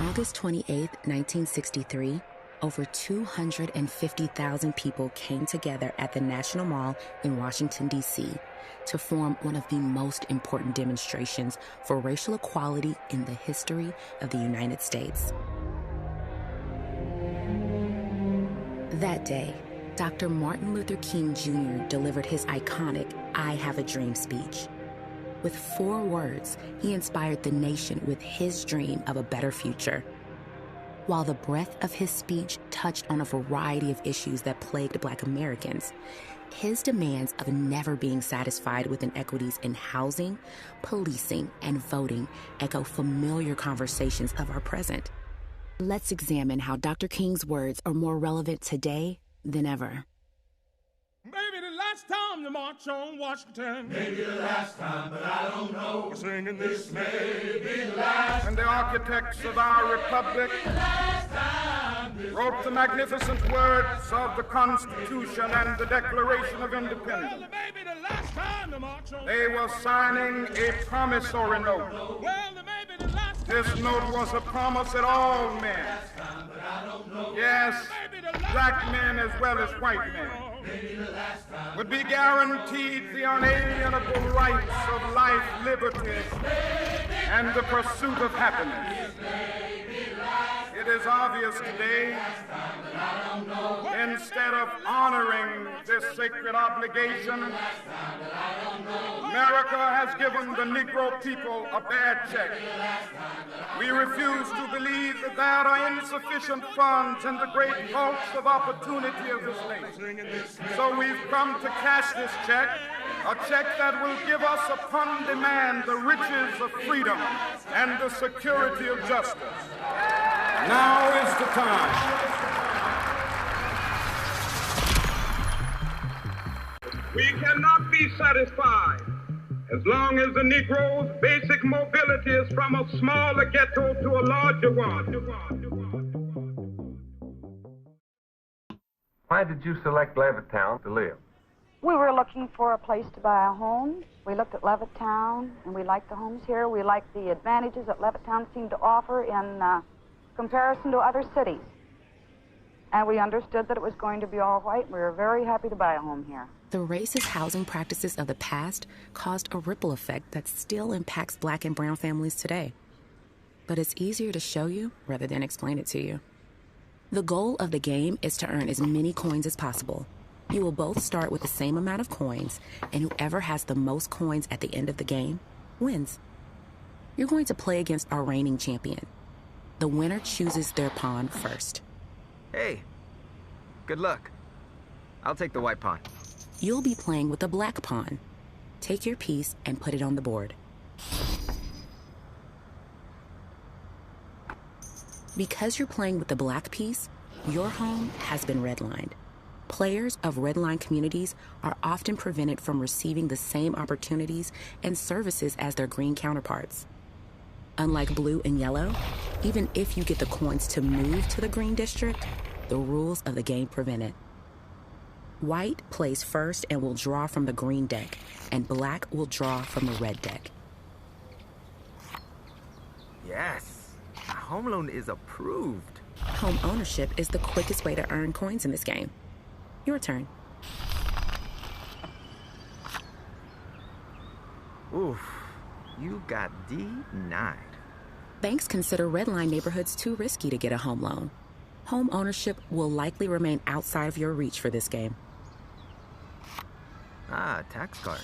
August 28, 1963, over 250,000 people came together at the National Mall in Washington, D.C. to form one of the most important demonstrations for racial equality in the history of the United States. That day, Dr. Martin Luther King Jr. delivered his iconic "I Have a Dream" speech. With 4 words, he inspired the nation with his dream of a better future. While the breadth of his speech touched on a variety of issues that plagued Black Americans, his demands of never being satisfied with inequities in housing, policing, and voting echo familiar conversations of our present. Let's examine how Dr. King's words are more relevant today than ever. Maybe the last time to march on Washington. Maybe the last time, but I don't know. We're singing This may be the last. And the architects of our republic wrote the magnificent words of the Constitution and the Declaration of Independence. Well, it may be the last time to march on. They were signing a promissory note. Well, it may be the last time. This note was a promise that all men, yes, black men as well as white men, would be guaranteed the unalienable rights of life, liberty, and the pursuit of happiness. It is obvious today, instead of honoring this sacred obligation, America has given the Negro people a bad check. We refuse to believe that there are insufficient funds in the great vaults of opportunity of this nation. So we've come to cash this check, a check that will give us upon demand the riches of freedom and the security of justice. Now is the time. We cannot be satisfied as long as the Negro's basic mobility is from a smaller ghetto to a larger one. Why did you select Levittown to live? We were looking for a place to buy a home. We looked at Levittown, and we liked the homes here. We liked the advantages that Levittown seemed to offer in comparison to other cities. And we understood that it was going to be all white. We were very happy to buy a home here. The racist housing practices of the past caused a ripple effect that still impacts Black and brown families today. But it's easier to show you rather than explain it to you. The goal of the game is to earn as many coins as possible. You will both start with the same amount of coins, and whoever has the most coins at the end of the game wins. You're going to play against our reigning champion. The winner chooses their pawn first. Hey, good luck. I'll take the white pawn. You'll be playing with the black pawn. Take your piece and put it on the board. Because you're playing with the black piece, your home has been redlined. Players of redline communities are often prevented from receiving the same opportunities and services as their green counterparts. Unlike blue and yellow, even if you get the coins to move to the green district, the rules of the game prevent it. White plays first and will draw from the green deck, and black will draw from the red deck. Yes, a home loan is approved. Home ownership is the quickest way to earn coins in this game. Your turn. Oof, you got denied. Banks consider redline neighborhoods too risky to get a home loan. Home ownership will likely remain outside of your reach for this game. Ah, tax card.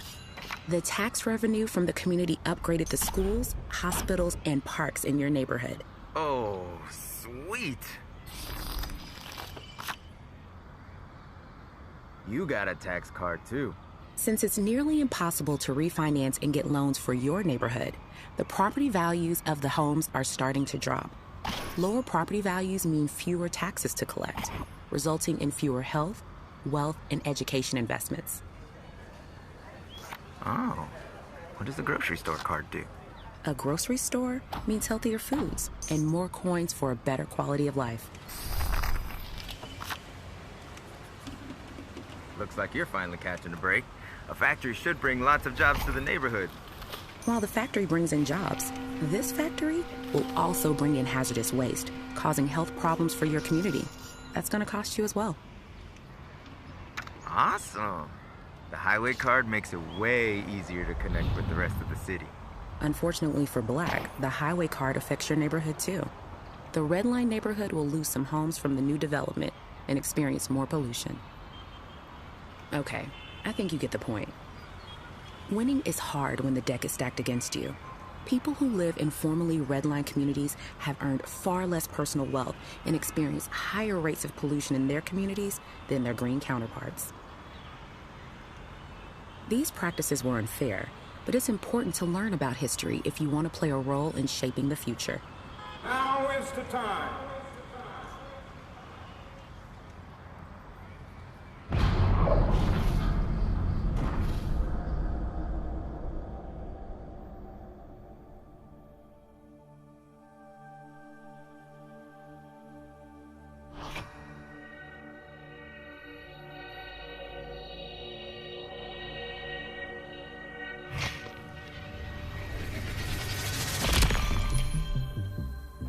The tax revenue from the community upgraded the schools, hospitals, and parks in your neighborhood. Oh, sweet. You got a tax card, too. Since it's nearly impossible to refinance and get loans for your neighborhood, the property values of the homes are starting to drop. Lower property values mean fewer taxes to collect, resulting in fewer health, wealth, and education investments. Oh, what does the grocery store card do? A grocery store means healthier foods and more coins for a better quality of life. Looks like you're finally catching a break. A factory should bring lots of jobs to the neighborhood. While the factory brings in jobs, This factory will also bring in hazardous waste, causing health problems for your community. That's going to cost you as well. Awesome. The highway card makes it way easier to connect with the rest of the city. Unfortunately for Black, the highway card affects your neighborhood too. The Red Line neighborhood will lose some homes from the new development and experience more pollution. Okay, I think you get the point. Winning is hard when the deck is stacked against you. People who live in formerly Red Line communities have earned far less personal wealth and experience higher rates of pollution in their communities than their green counterparts. These practices were unfair, but it's important to learn about history if you want to play a role in shaping the future. Now is the time.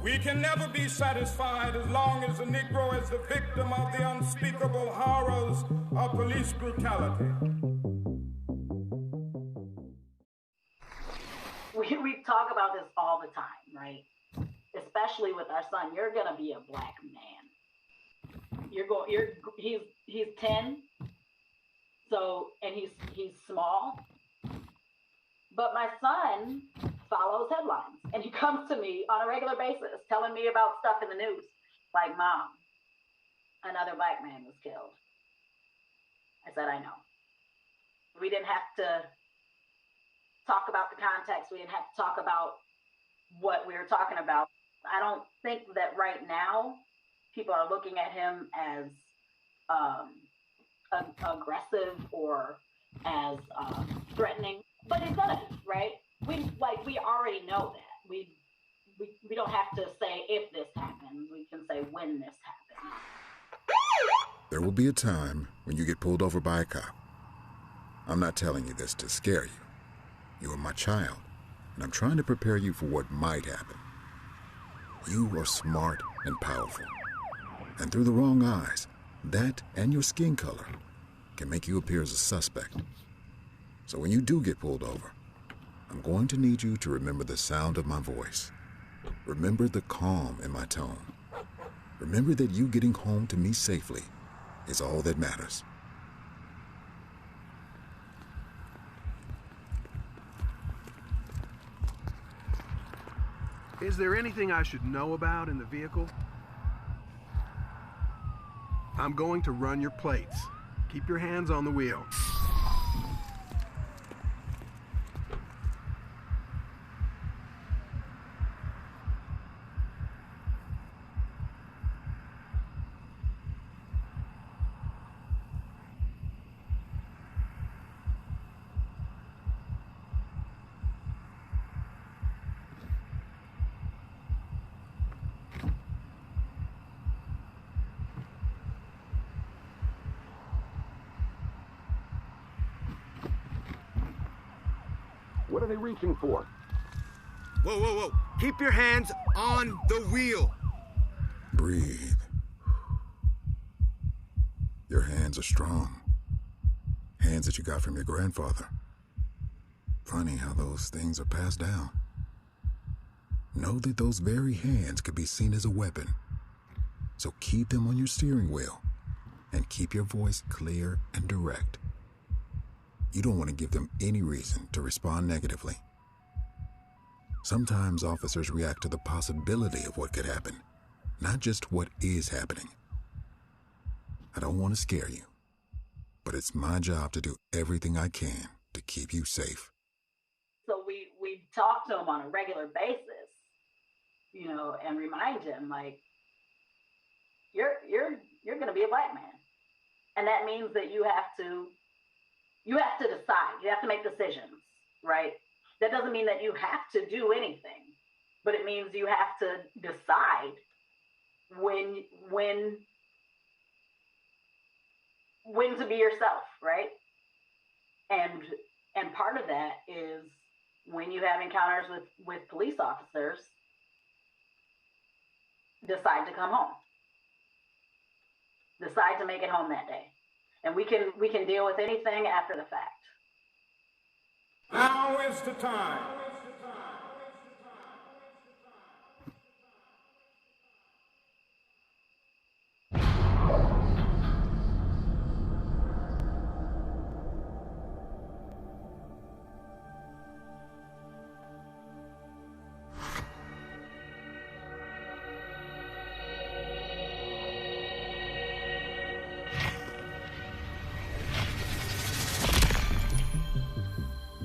We can never be satisfied as long as the Negro is the victim of the unspeakable horrors of police brutality. We talk about this all the time, right? Especially with our son. You're gonna be a Black man. He's 10, so, and he's small. But my son follows headlines, and he comes to me on a regular basis telling me about stuff in the news, like, Mom, another Black man was killed. I said, I know. We didn't have to talk about the context. We didn't have to talk about what we were talking about. I don't think that right now people are looking at him as aggressive or as threatening, but it's gonna be, right? We already know that. We don't have to say if this happens. We can say when this happens. There will be a time when you get pulled over by a cop. I'm not telling you this to scare you. You are my child, and I'm trying to prepare you for what might happen. You are smart and powerful, and through the wrong eyes, that and your skin color can make you appear as a suspect. So when you do get pulled over, I'm going to need you to remember the sound of my voice. Remember the calm in my tone. Remember that you getting home to me safely is all that matters. Is there anything I should know about in the vehicle? I'm going to run your plates. Keep your hands on the wheel. What are they reaching for? Whoa, whoa, whoa. Keep your hands on the wheel. Breathe. Your hands are strong. Hands that you got from your grandfather. Funny how those things are passed down. Know that those very hands could be seen as a weapon. So keep them on your steering wheel and keep your voice clear and direct. You don't want to give them any reason to respond negatively. Sometimes officers react to the possibility of what could happen, not just what is happening. I don't want to scare you, but it's my job to do everything I can to keep you safe. So we talk to him on a regular basis, and remind him, like, you're going to be a Black man. And that means that you have to decide. You have to make decisions, right? That doesn't mean that you have to do anything, but it means you have to decide when to be yourself, right? And part of that is when you have encounters with police officers, decide to come home. Decide to make it home that day. And we can deal with anything after the fact. Now is the time.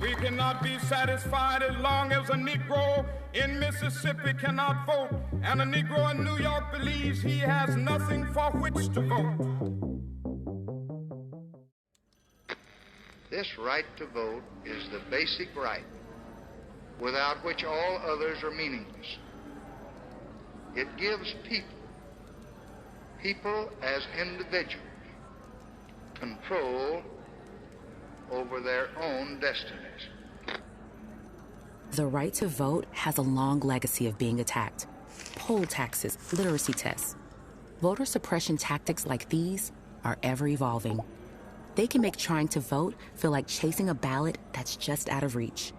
We cannot be satisfied as long as a Negro in Mississippi cannot vote, and a Negro in New York believes he has nothing for which to vote. This right to vote is the basic right, without which all others are meaningless. It gives people as individuals, control over their own destinies. The right to vote has a long legacy of being attacked. Poll taxes, literacy tests. Voter suppression tactics like these are ever evolving. They can make trying to vote feel like chasing a ballot that's just out of reach.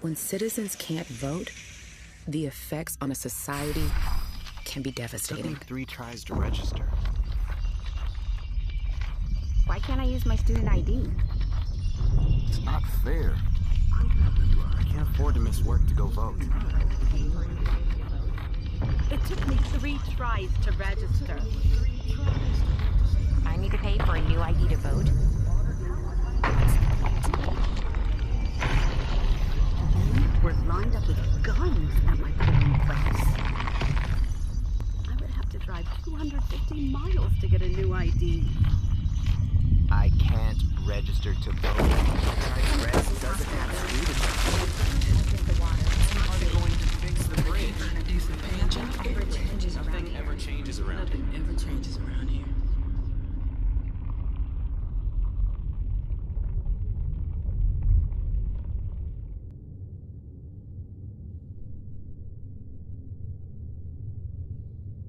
When citizens can't vote, the effects on a society can be devastating. Took me 3 tries to register. Why can't I use my student ID? It's not fair. I can't afford to miss work to go vote. It took me 3 tries to register. I need to pay for a new ID to vote? We're lined up with guns at my polling place. I would have to drive 250 miles to get a new ID. I can't register to vote. Doesn't have Are they going to fix the bridge? A decent pension? Nothing ever changes around here. Nothing ever changes around here.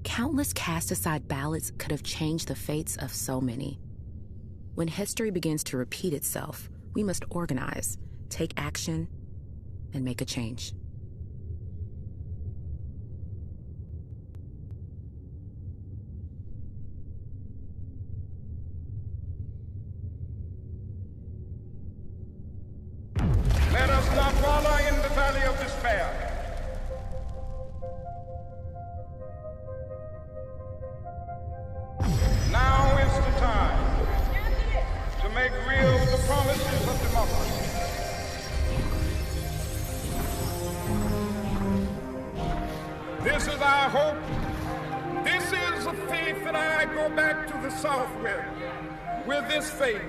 Countless cast-aside ballots could have changed the fates of so many. When history begins to repeat itself, we must organize, take action, and make a change. Let us not wallow in the valley of despair. Now is the time to make real the promises of democracy. This is our hope. This is a faith that I go back to the South with. With this faith,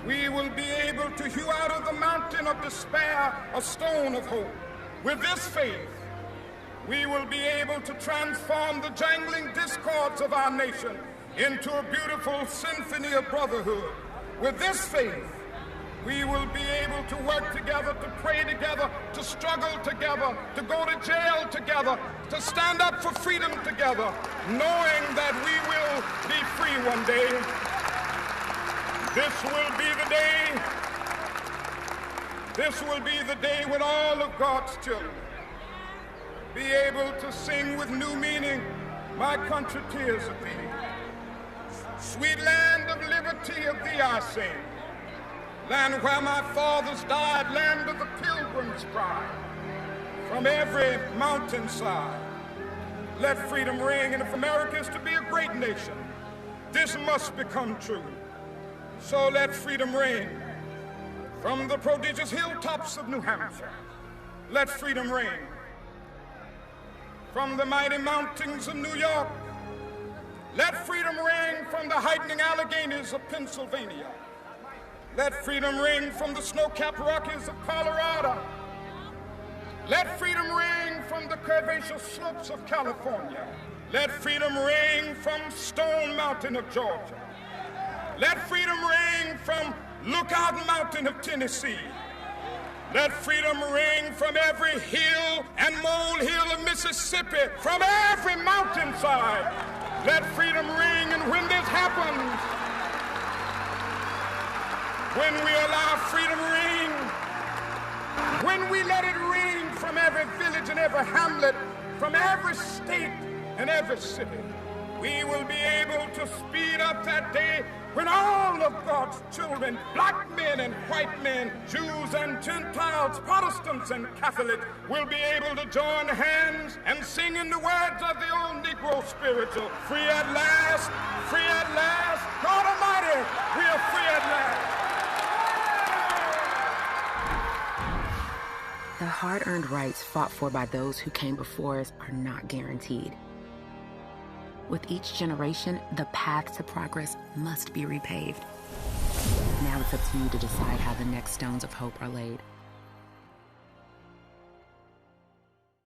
we will be able to hew out of the mountain of despair a stone of hope. With this faith, we will be able to transform the jangling discords of our nation into a beautiful symphony of brotherhood. With this faith, we will be able to work together, to pray together, to struggle together, to go to jail together, to stand up for freedom together, knowing that we will be free one day. This will be the day when all of God's children be able to sing with new meaning, my country, tears of thee. Sweet land of liberty, of thee I sing. Land where my fathers died, land of the pilgrim's pride. From every mountainside, let freedom ring. And if America is to be a great nation, this must become true. So let freedom ring. From the prodigious hilltops of New Hampshire, let freedom ring. From the mighty mountains of New York, let freedom ring. From the heightening Alleghenies of Pennsylvania, let freedom ring. From the snow-capped Rockies of Colorado, let freedom ring. From the curvaceous slopes of California, let freedom ring. From Stone Mountain of Georgia, let freedom ring. From Lookout Mountain of Tennessee, Let freedom ring from every hill and molehill of Mississippi, from every mountainside. Let freedom ring, and when this happens, when we allow freedom ring, when we let it ring from every village and every hamlet, from every state and every city, we will be able to speed up that day when all of God's children, black men and white men, Jews and Gentiles, Protestants and Catholics, will be able to join hands and sing in the words of the old Negro spiritual, free at last, God Almighty, we are free at last. The hard-earned rights fought for by those who came before us are not guaranteed. With each generation, the path to progress must be repaved. Now it's up to you to decide how the next stones of hope are laid.